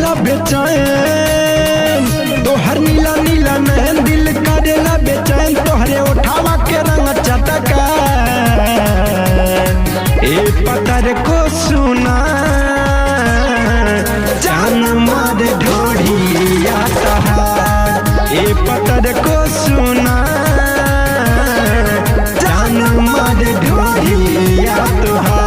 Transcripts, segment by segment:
करेला बेचैन तोहर नीला नीला नैन दिल करेला बेचैन तोहरे उठावा के रंग चटका ए पतर को सुना जान मार ढोढ़िया तहार ए पतर को सुना जान मार ढोढ़िया तोहार।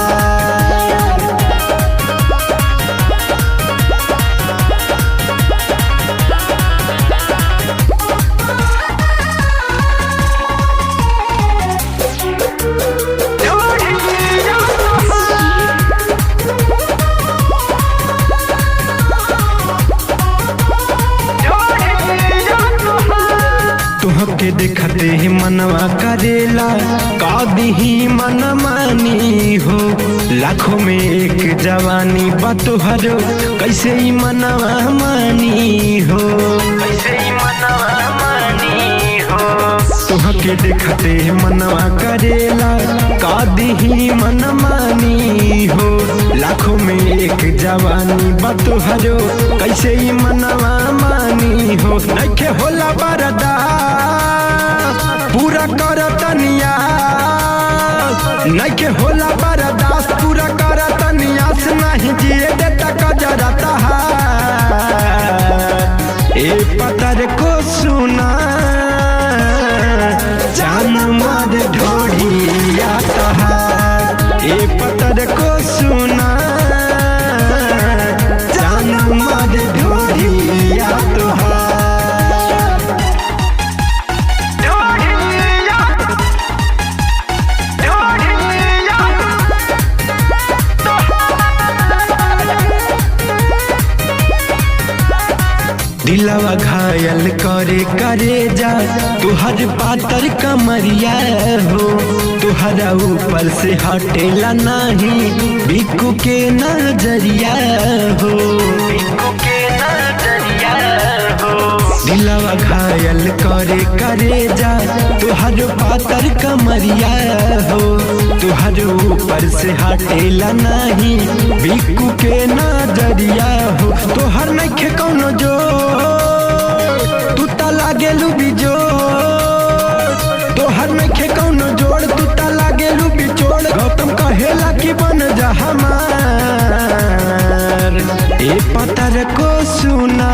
तुहके देखते ही मनवा करेला कादी मन मानी हो लाखों में एक जवानी बतोहरो कैसे ही मनवा मानी हो कैसे ही मनवा मानी हो। तुहके देखते ही मनवा करेला कादी मन मानी हो लाखों में एक जवानी बतोहरो कैसे ही मनवा मानी हो। नइखे होला बरदा पूरा कर तनिया नइखे होला बर्दाश्त पूरा कर तनिया से नहीं जिए देता कजरा तहार ए पतर को सुना जान मार ढोढ़िया तहार ए पतर को सुना जान मार ढोढ़िया तोहार। दिलवा घायल करे करे जा तुहर पातर कमरिया हो तुहरा ऊपर से हटेला नहीं बिकू के नजरिया हो बिकू के नजरिया हो। दिलवा घायल करे करे जा तुहर पातर कमरिया हो तुहर ऊपर से हटेला नहीं बिकू के नजरिया हो। तोहर नइखे कौनो जो तू ता लागेलू बिजोड़ तोहर नइखे कौनो जोड़ तू ता लागेलू बिजोड़ गौतम कहेला कि बन जा हमार ए पतर को सुना